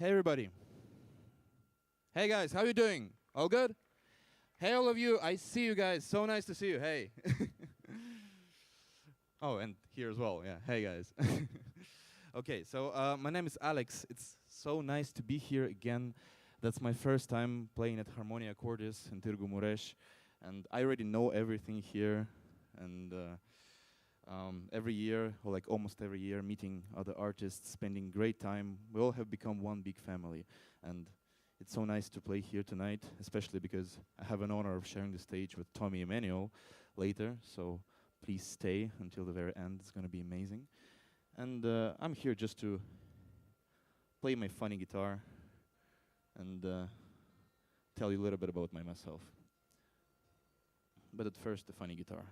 Hey everybody. Hey guys, how you doing? All good? Hey all of you, I see you guys. So nice to see you. Hey. Oh, and here as well. Yeah. Hey guys. Okay, so my name is Alex. It's so nice to be here again. That's my first time playing at Harmonia Cordis in Târgu Mureș, and I already know everything here. And Every year, or like almost every year, meeting other artists, spending great time. We all have become one big family, and it's so nice to play here tonight, especially because I have an honor of sharing the stage with Tommy Emmanuel later, so please stay until the very end. It's gonna be amazing. And I'm here just to play my funny guitar and tell you a little bit about myself. But at first, the funny guitar.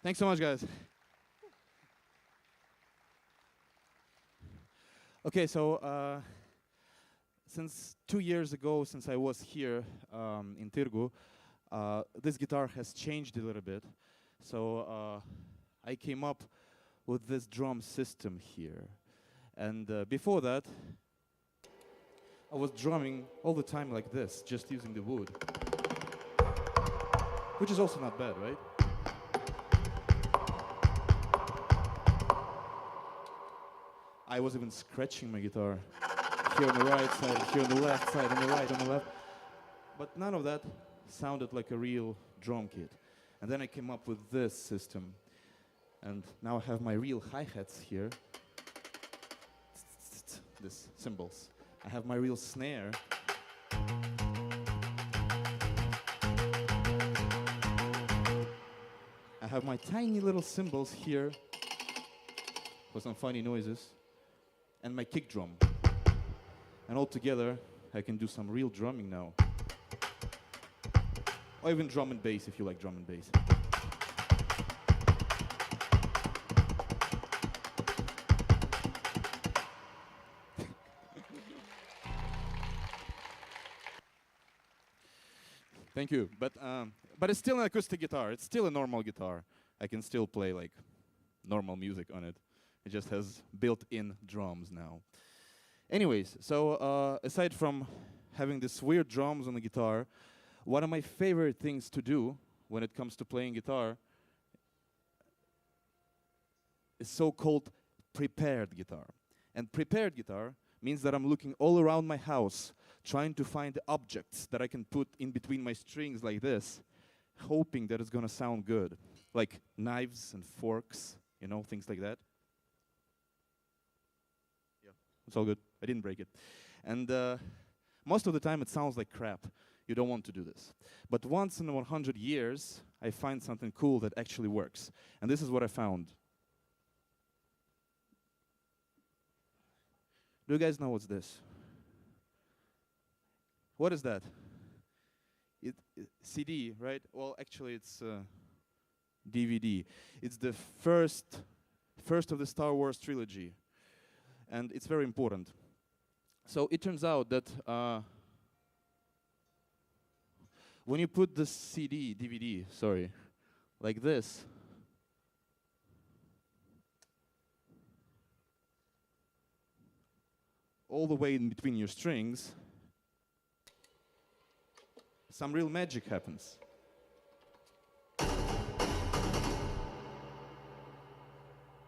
Thanks so much, guys. Okay, so since 2 years ago, since I was here in Târgu, this guitar has changed a little bit. So I came up with this drum system here. And before that, I was drumming all the time like this, just using the wood. Which is also not bad, right? I was even scratching my guitar. Here on the right side, here on the left side, on the right, on the left. But none of that sounded like a real drum kit. And then I came up with this system. And now I have my real hi-hats here. These cymbals. I have my real snare. I have my tiny little cymbals here for some funny noises. And my kick drum. And all together, I can do some real drumming now. Or even drum and bass if you like drum and bass. Thank you. But it's still an acoustic guitar. It's still a normal guitar. I can still play like normal music on it. It just has built-in drums now. Anyways, so aside from having these weird drums on the guitar, one of my favorite things to do when it comes to playing guitar is so-called prepared guitar. And prepared guitar means that I'm looking all around my house, trying to find objects that I can put in between my strings like this, hoping that it's gonna sound good. Like knives and forks, you know, things like that. Yeah, it's all good. I didn't break it. And most of the time it sounds like crap. You don't want to do this. But once in 100 years, I find something cool that actually works. And this is what I found. Do you guys know what's this? What is that? CD, right? Well, actually, it's DVD. It's the first of the Star Wars trilogy, and it's very important. So it turns out that when you put the DVD, sorry, like this, all the way in between your strings, some real magic happens.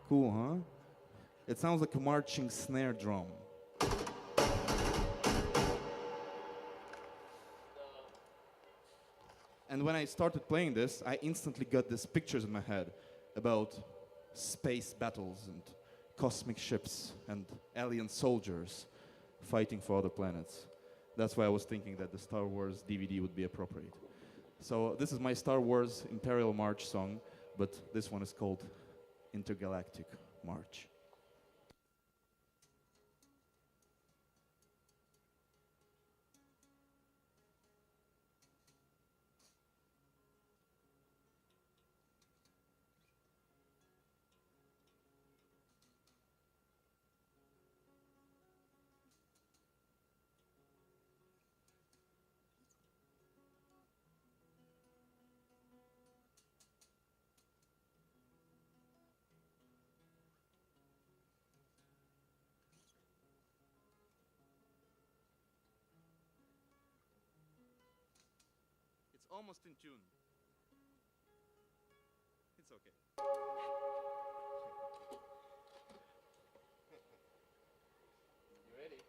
Cool, huh? It sounds like a marching snare drum. And when I started playing this, I instantly got these pictures in my head about space battles and cosmic ships and alien soldiers fighting for other planets. That's why I was thinking that the Star Wars DVD would be appropriate. So this is my Star Wars Imperial March song, but this one is called Intergalactic March. It's almost in tune. It's okay. You ready?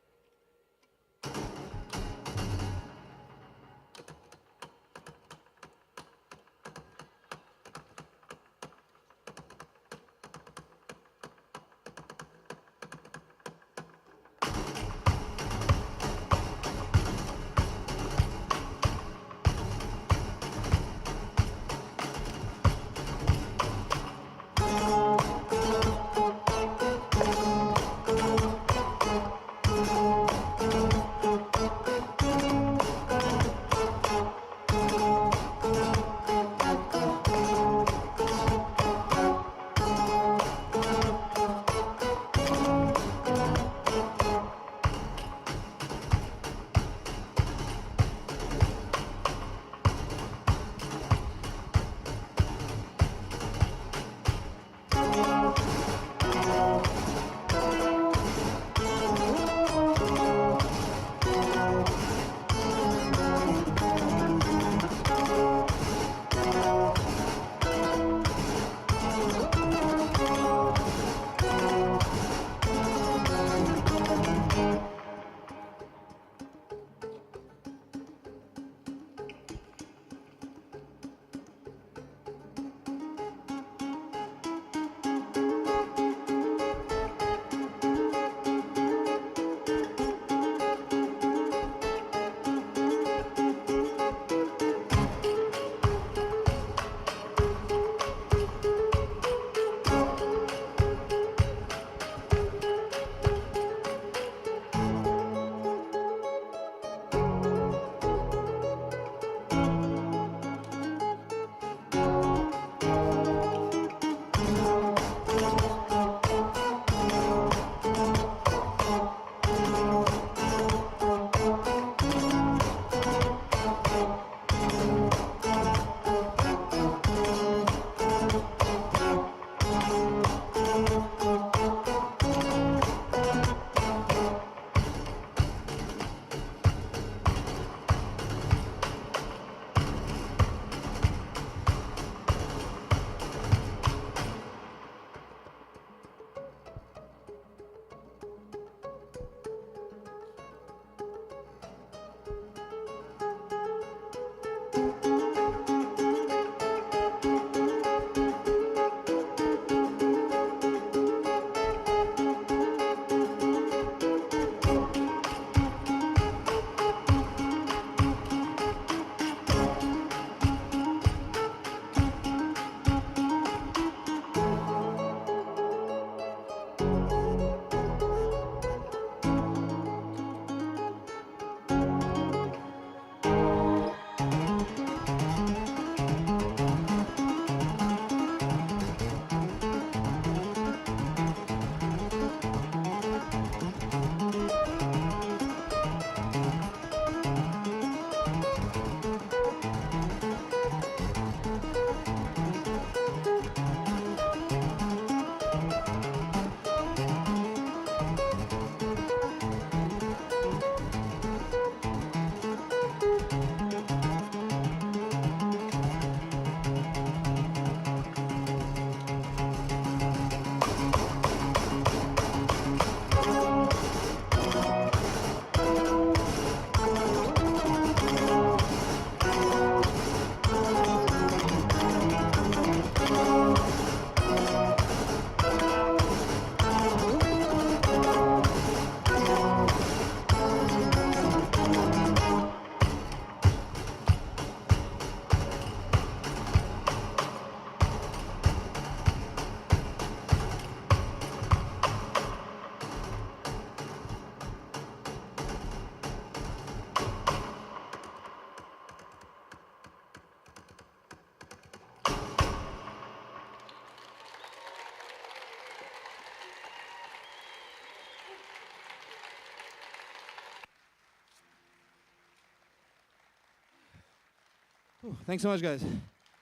Thanks so much, guys.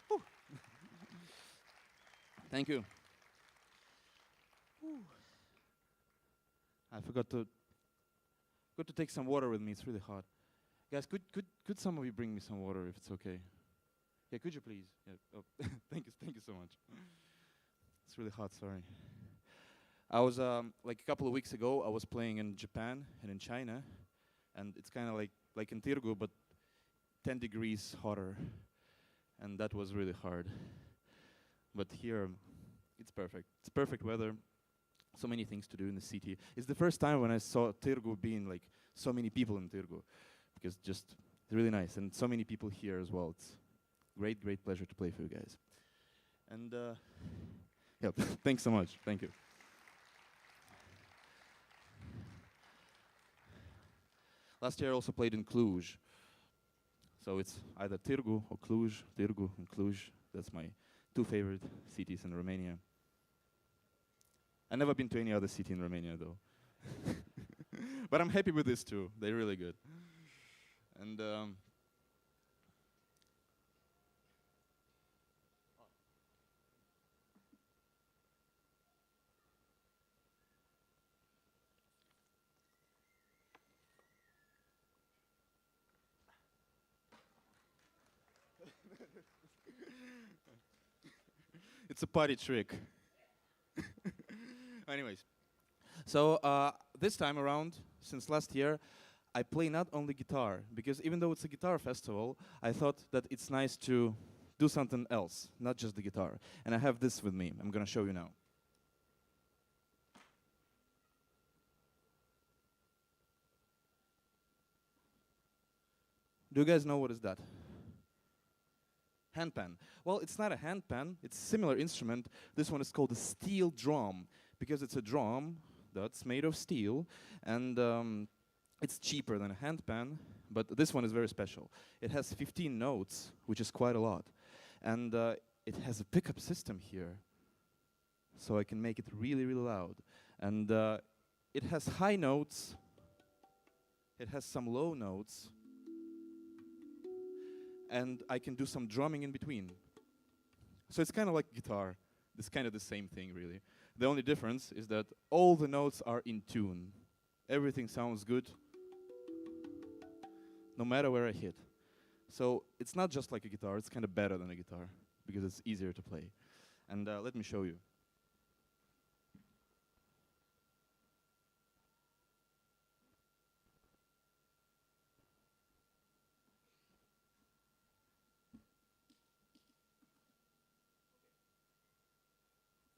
Whew. Thank you. Whew. I forgot to take some water with me. It's really hot. Guys, could some of you bring me some water if it's okay? Yeah, could you please? Yeah. Oh, thank you so much. It's really hot. Sorry. I was like a couple of weeks ago. I was playing in Japan and in China, and it's kind of like in Târgu, but 10 degrees hotter, and that was really hard. But here, it's perfect. It's perfect weather. So many things to do in the city. It's the first time when I saw Târgu being like so many people in Târgu, because just it's really nice, and so many people here as well. It's great pleasure to play for you guys. And yeah, thanks so much. Thank you. Last year I also played in Cluj. So it's either Târgu or Cluj, Târgu and Cluj. That's my two favorite cities in Romania. I've never been to any other city in Romania though. But I'm happy with this too. They're really good. And it's a party trick. Anyways, so this time around, since last year, I play not only guitar, because even though it's a guitar festival, I thought that it's nice to do something else, not just the guitar. And I have this with me. I'm going to show you now. Do you guys know what is that? Handpan. Well, it's not a handpan. It's a similar instrument. This one is called a steel drum, because it's a drum that's made of steel, and it's cheaper than a handpan, but this one is very special. It has 15 notes, which is quite a lot. And it has a pickup system here, so I can make it really loud. And it has high notes, it has some low notes, and I can do some drumming in between. So it's kind of like guitar. It's kind of the same thing, really. The only difference is that all the notes are in tune. Everything sounds good, no matter where I hit. So it's not just like a guitar, it's kind of better than a guitar, because it's easier to play. And let me show you.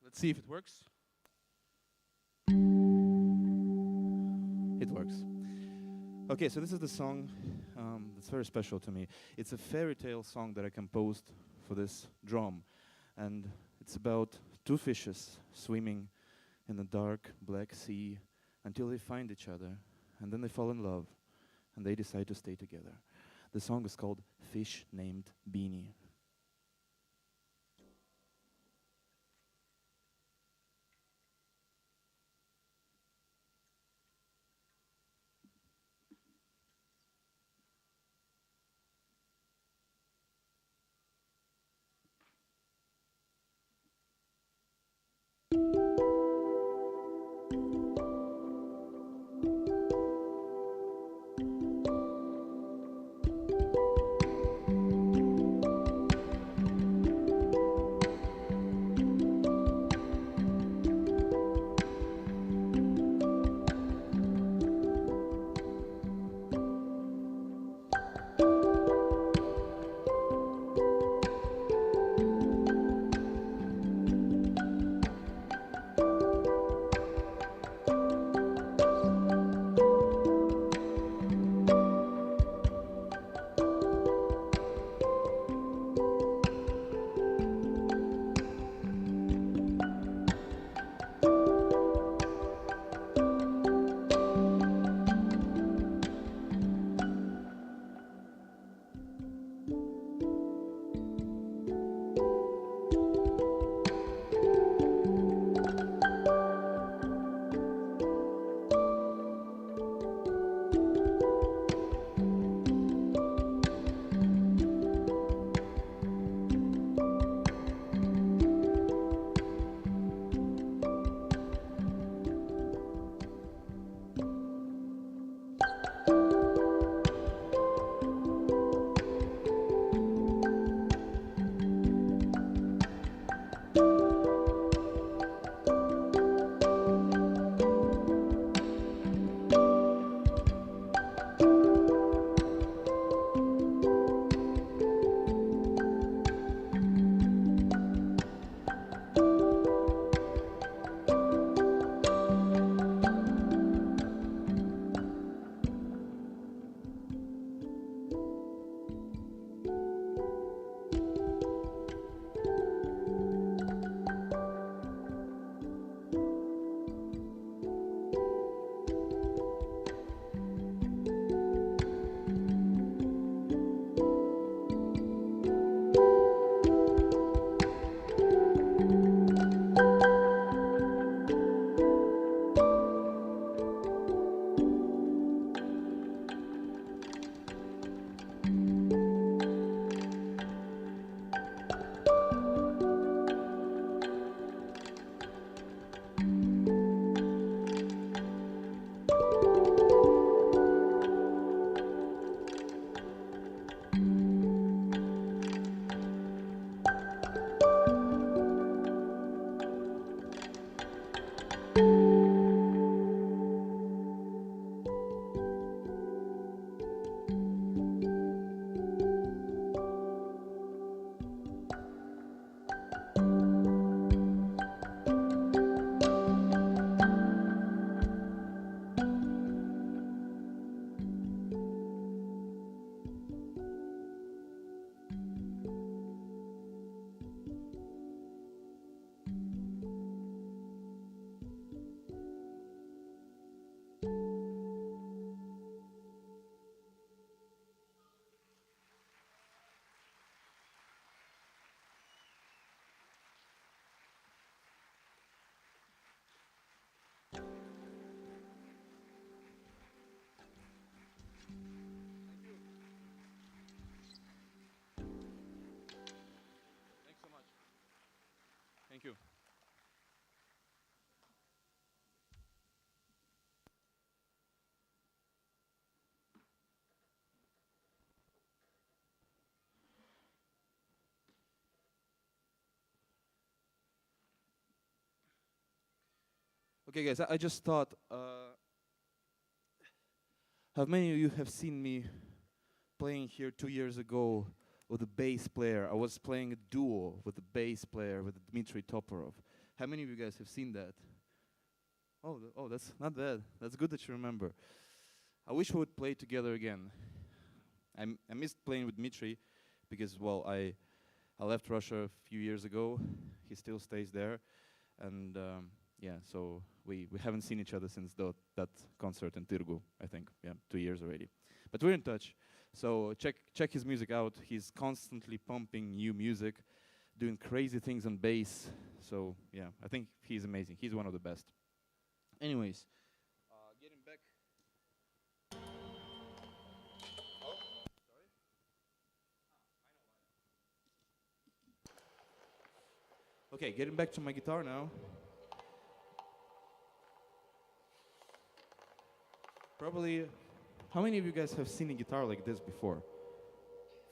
Let's see if it works. It works. Okay, so this is the song that's very special to me. It's a fairy tale song that I composed for this drum. And it's about two fishes swimming in a dark black sea until they find each other. And then they fall in love. And they decide to stay together. The song is called Fish Named Beanie. you. Okay, guys, I just thought, how many of you have seen me playing here 2 years ago with a bass player? I was playing a duo with a bass player, with Dmitry Toporov. How many of you guys have seen that? Oh, that's not bad. That's good that you remember. I wish we would play together again. I missed playing with Dmitry because, well, I left Russia a few years ago. He still stays there. And yeah, so we haven't seen each other since that concert in Târgu, I think. Yeah, 2 years already. But we're in touch. So check his music out. He's constantly pumping new music, doing crazy things on bass. So yeah, I think he's amazing. He's one of the best. Anyways, getting back. Oh, sorry. Okay, getting back to my guitar now. Probably, how many of you guys have seen a guitar like this before?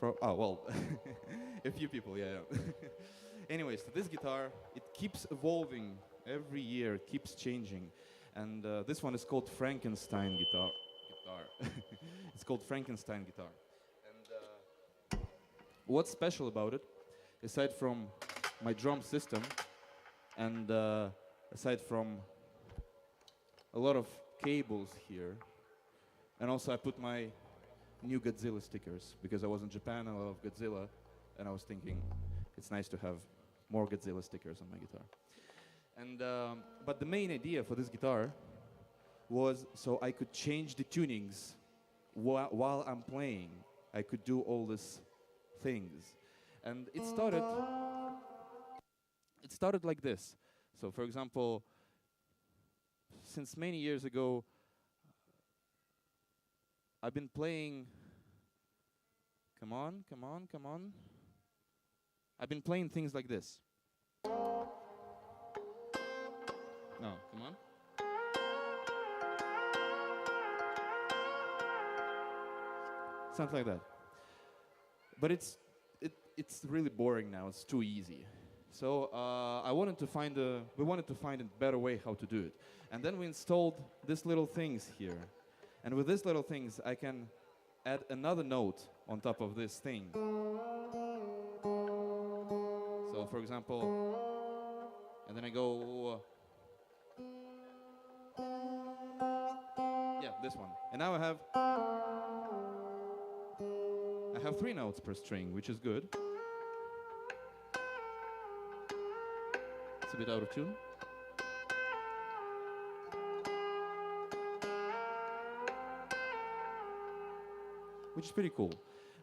Well, a few people, yeah. Anyways, this guitar, it keeps evolving every year, it keeps changing. And this one is called Frankenstein guitar. It's called Frankenstein guitar. And what's special about it, aside from my drum system, and aside from a lot of cables here, and also I put my new Godzilla stickers, because I was in Japan and I love Godzilla, and I was thinking it's nice to have more Godzilla stickers on my guitar. And but the main idea for this guitar was so I could change the tunings while I'm playing. I could do all these things. And it started like this. So for example, since many years ago, I've been playing, come on. I've been playing things like this. No, come on. Something like that. But it's really boring now. It's too easy. So we wanted to find a better way how to do it. And then we installed these little things here. And with these little things, I can add another note on top of this thing. So for example, and then I go, yeah, this one. And now I have 3 notes per string, which is good. It's a bit out of tune. Which is pretty cool.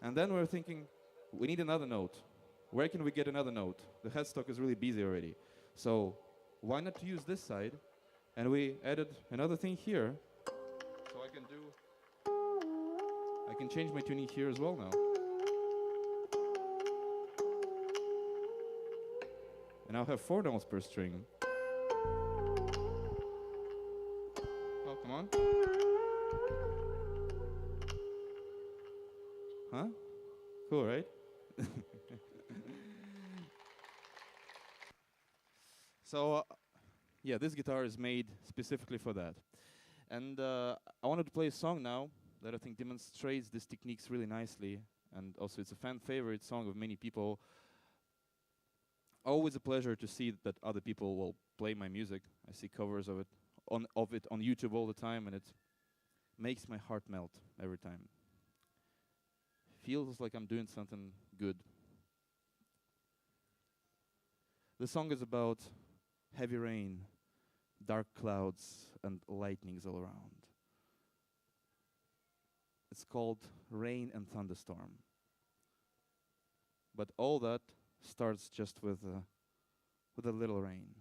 And then we're thinking, we need another note. Where can we get another note? The headstock is really busy already. So why not use this side? And we added another thing here. So I can change my tuning here as well now. And I'll have 4 notes per string. Oh, come on. Huh? Cool, right? So, yeah, this guitar is made specifically for that. And I wanted to play a song now that I think demonstrates these techniques really nicely. And also it's a fan favorite song of many people. Always a pleasure to see that other people will play my music. I see covers of it on YouTube all the time, and it makes my heart melt every time. Feels like I'm doing something good. The song is about heavy rain, dark clouds, and lightnings all around. It's called Rain and Thunderstorm. But all that starts just with a little rain.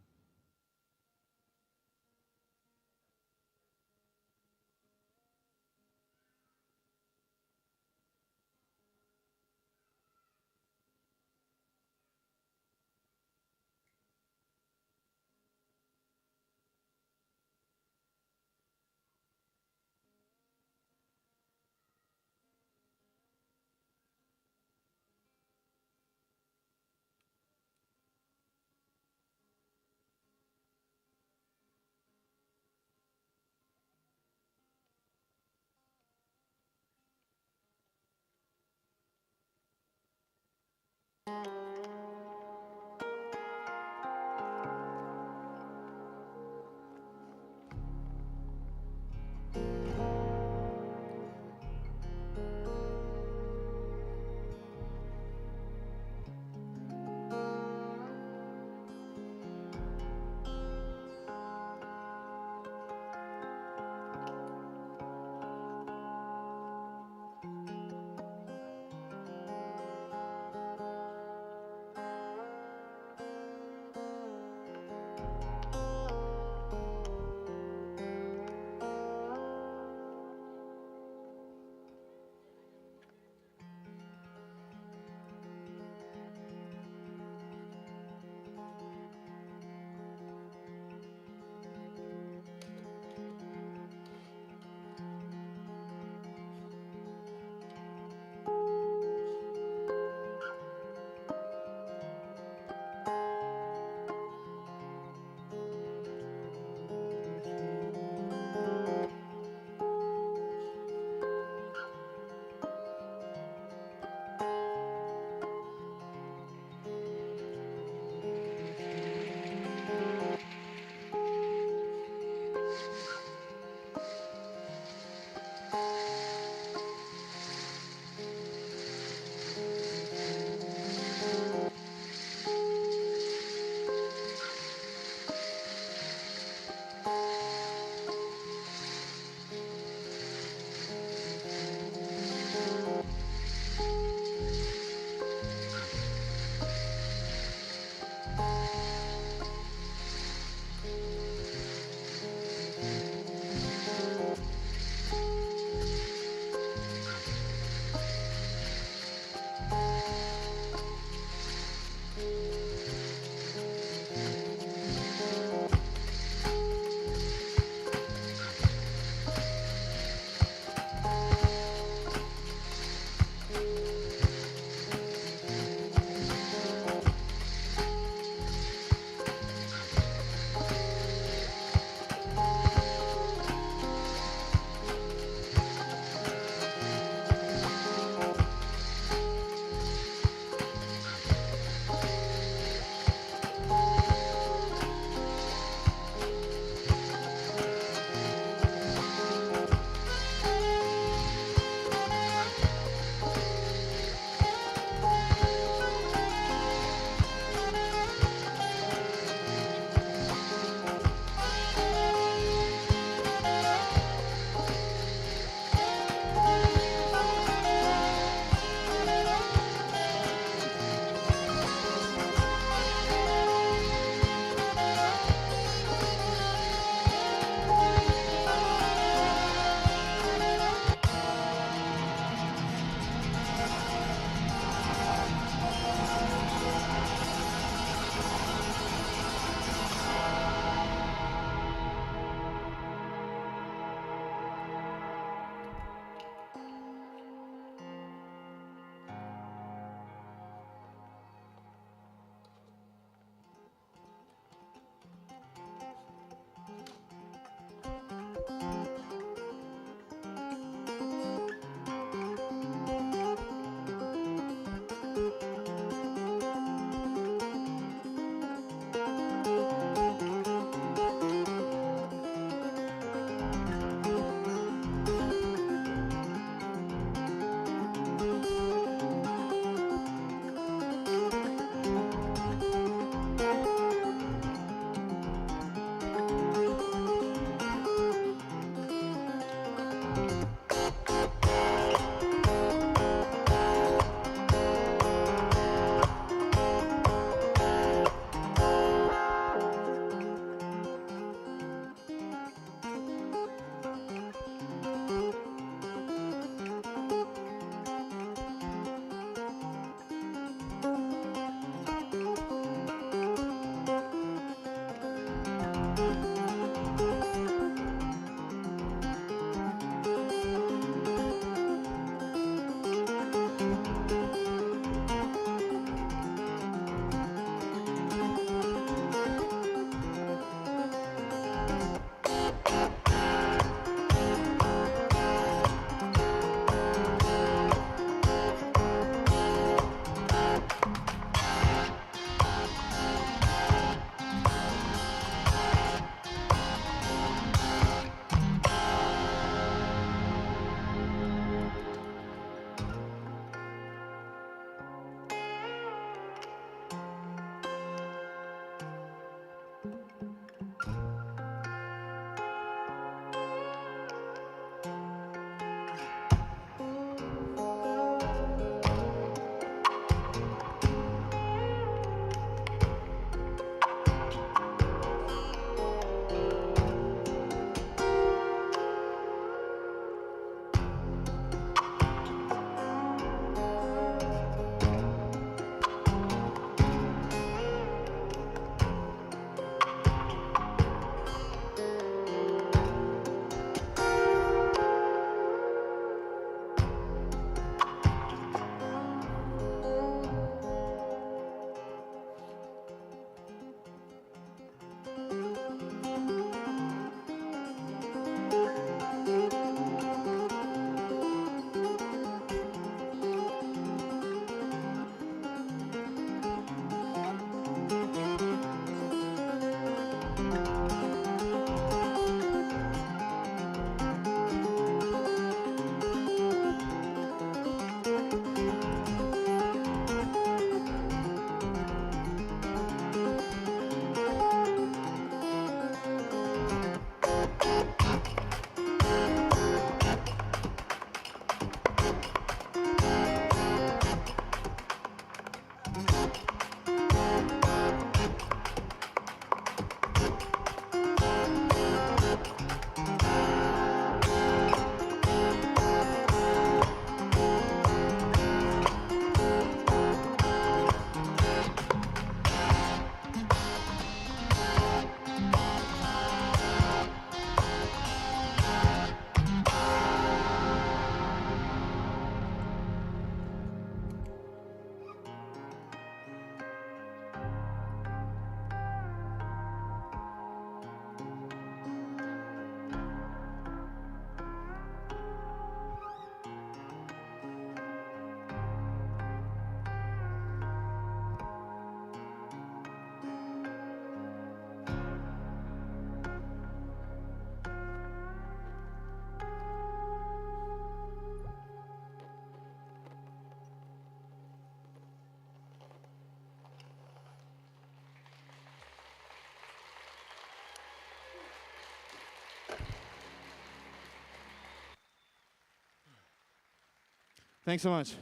Thanks so much.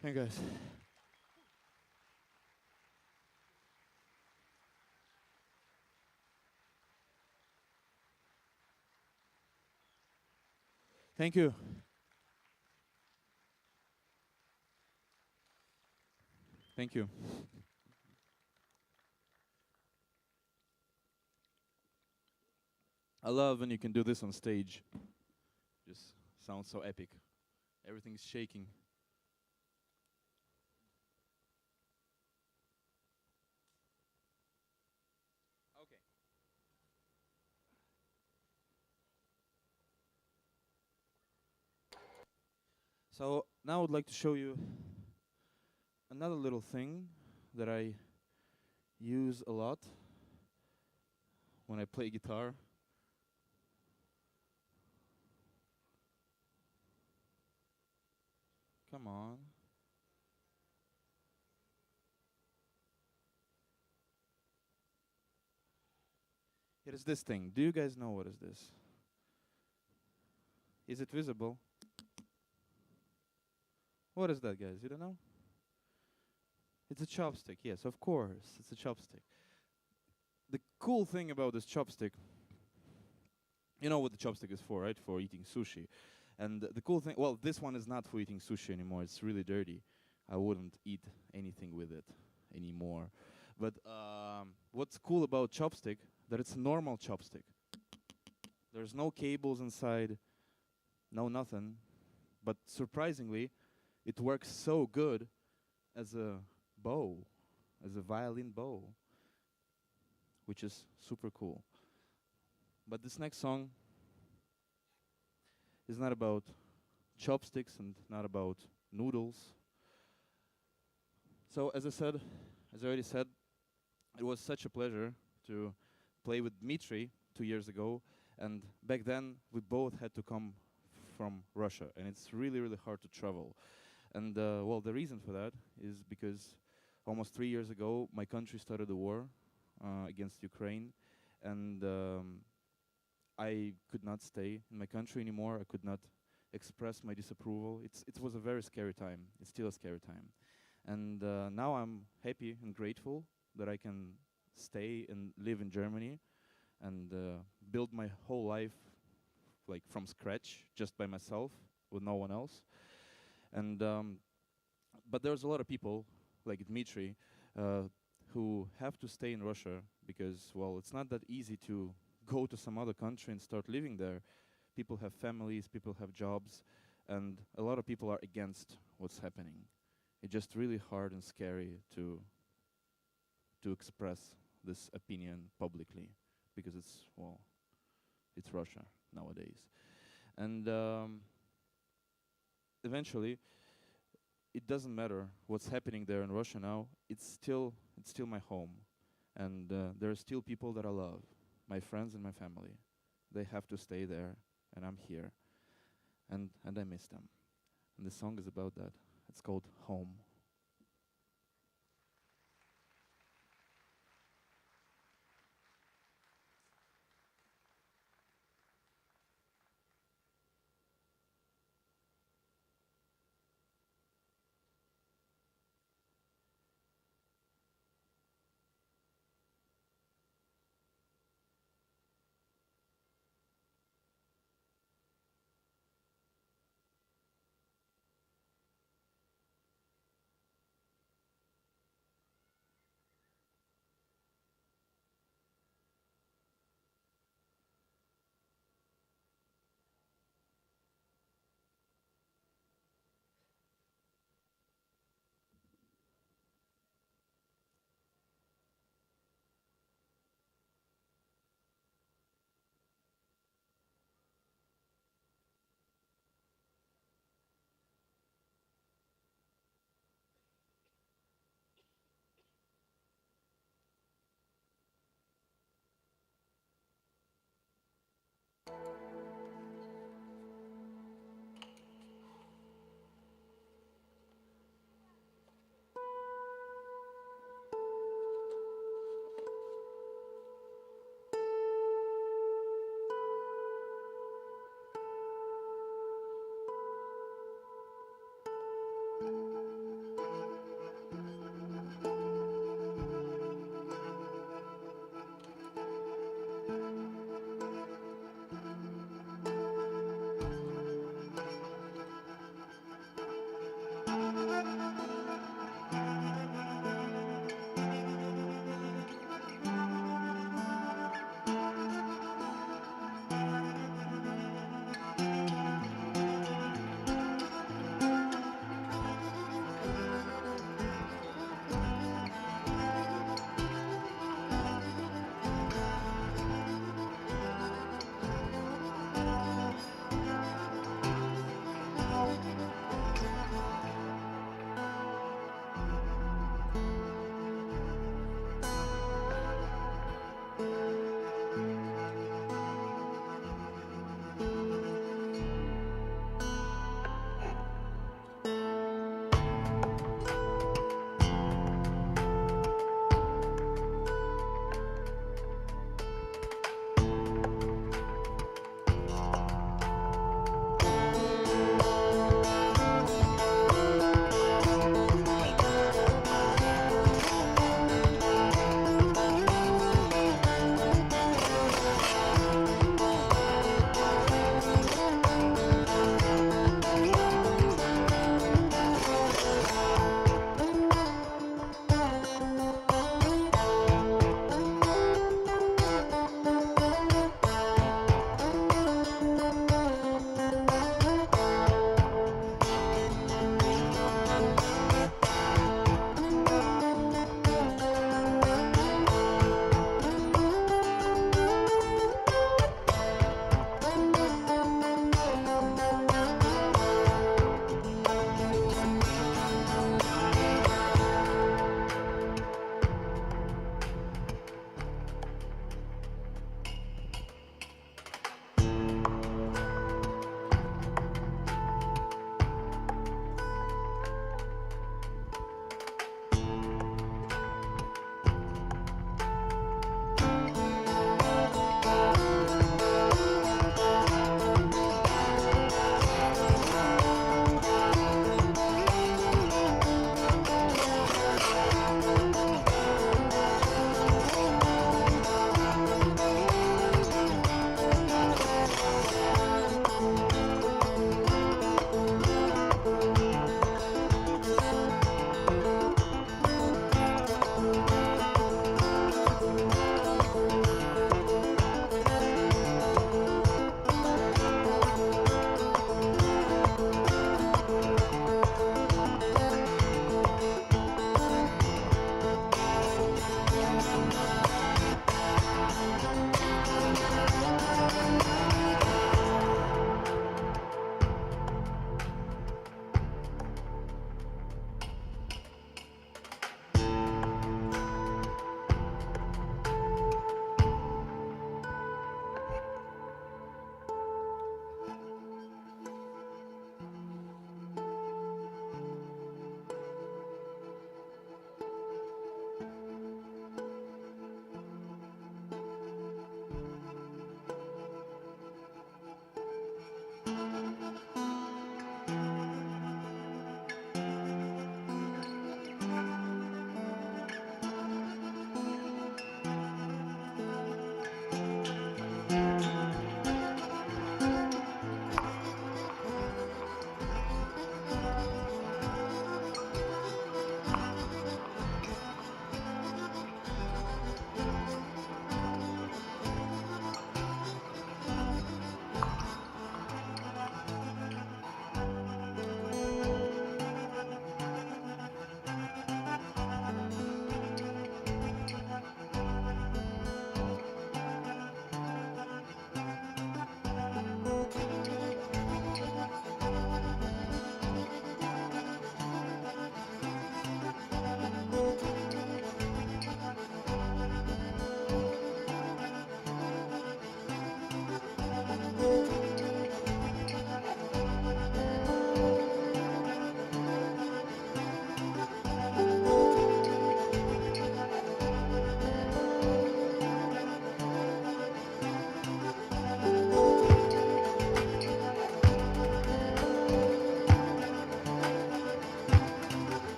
Thank you guys. Thank you. Thank you. I love when you can do this on stage. Just sounds so epic. Everything's shaking. Okay. So now I would like to show you another little thing that I use a lot when I play guitar. Come on. It is this thing. Do you guys know what is this? Is it visible? What is that, guys? You don't know? It's a chopstick. Yes, of course. It's a chopstick. The cool thing about this chopstick, you know what the chopstick is for, right? For eating sushi. And the cool thing, well, this one is not for eating sushi anymore. It's really dirty. I wouldn't eat anything with it anymore. But what's cool about chopstick, that it's a normal chopstick. There's no cables inside, no nothing. But surprisingly, it works so good as a bow, as a violin bow, which is super cool. But this next song is not about chopsticks and not about noodles. So as I already said, it was such a pleasure to play with Dmitry 2 years ago, and back then we both had to come from Russia, and it's really, really hard to travel. And well, the reason for that is because almost 3 years ago, my country started a war against Ukraine, and I could not stay in my country anymore. I could not express my disapproval. It was a very scary time. It's still a scary time. And now I'm happy and grateful that I can stay and live in Germany and build my whole life like from scratch, just by myself, with no one else. And but there's a lot of people like Dmitry who have to stay in Russia because, well, it's not that easy to go to some other country and start living there. People have families, people have jobs, and a lot of people are against what's happening. It's just really hard and scary to express this opinion publicly because it's, well, it's Russia nowadays. And eventually, it doesn't matter what's happening there in Russia now. It's still my home, and there are still people that I love, my friends and my family. They have to stay there, and I'm here, and I miss them. And the song is about that. It's called Home.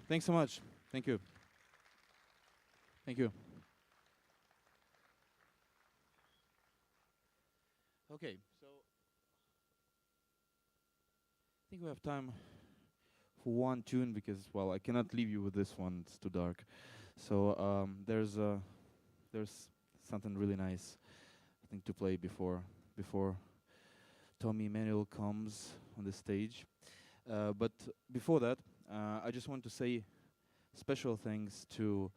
Thanks so much. Thank you. Thank you. Okay, so I think we have time for one tune because, well, I cannot leave you with this one. It's too dark. So there's something really nice, I think, to play before Tommy Emmanuel comes on the stage. But before that, I just want to say special thanks to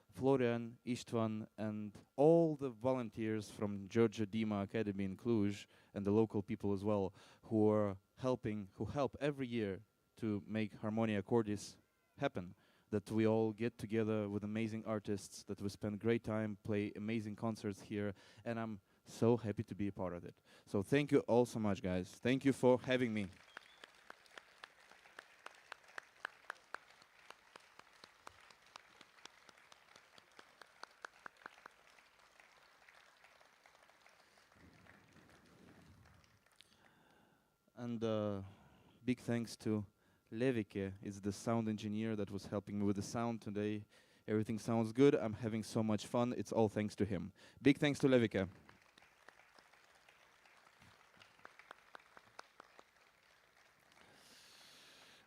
Florian, Istvan, and all the volunteers from Georgia Dima Academy in Cluj, and the local people as well, who help every year to make Harmonia Cordis happen. That we all get together with amazing artists, that we spend great time, play amazing concerts here, and I'm so happy to be a part of it. So thank you all so much, guys. Thank you for having me. And big thanks to Levike, is the sound engineer that was helping me with the sound today. Everything sounds good. I'm having so much fun. It's all thanks to him. Big thanks to Levike.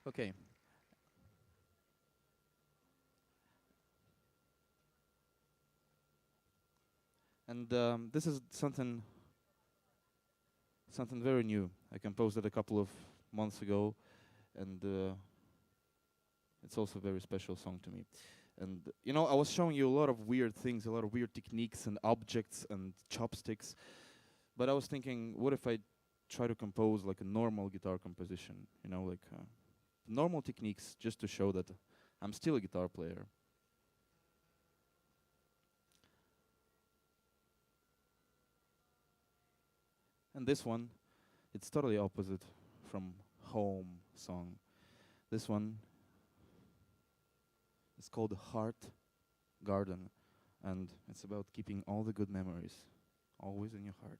Okay. And this is something very new. I composed it a couple of months ago, and it's also a very special song to me. And you know, I was showing you a lot of weird things, a lot of weird techniques and objects and chopsticks, but I was thinking, what if I try to compose like a normal guitar composition? You know, like normal techniques, just to show that I'm still a guitar player. And this one, it's totally opposite from Home song. This one is called Heart Garden, and it's about keeping all the good memories always in your heart.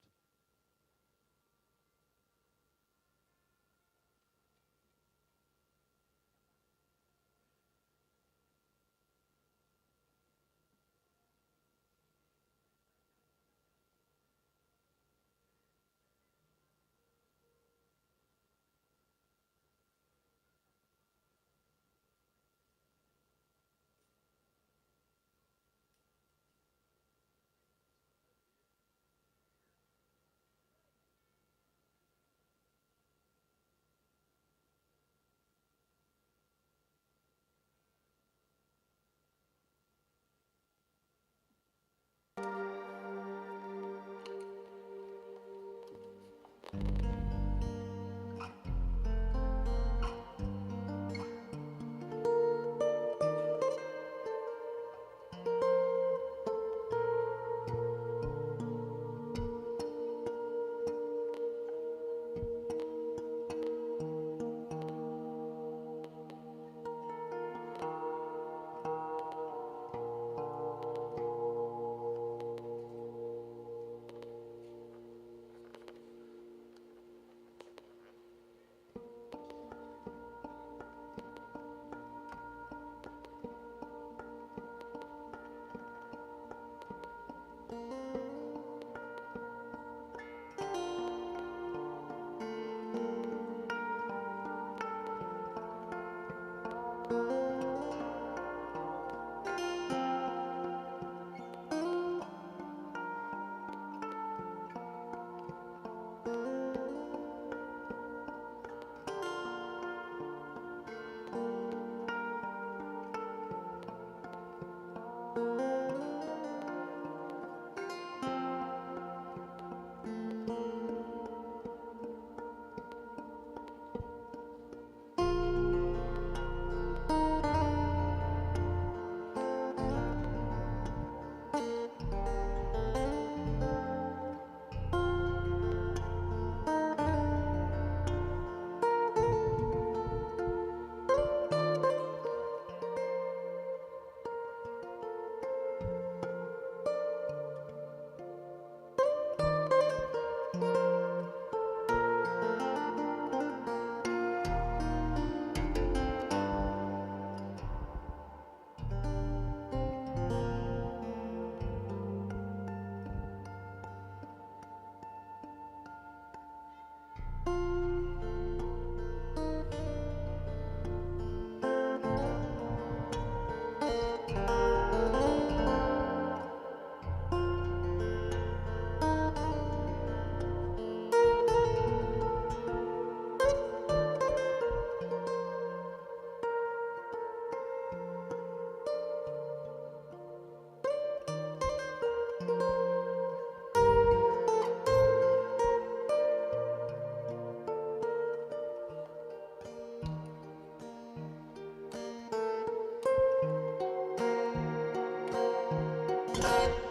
Okay.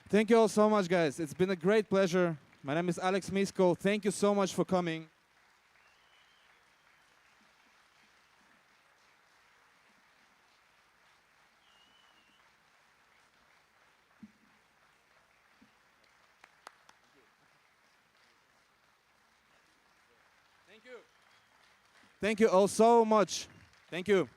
Thank you all so much, guys. It's been a great pleasure. My name is Alex Misko. Thank you so much for coming. Thank you all so much. Thank you.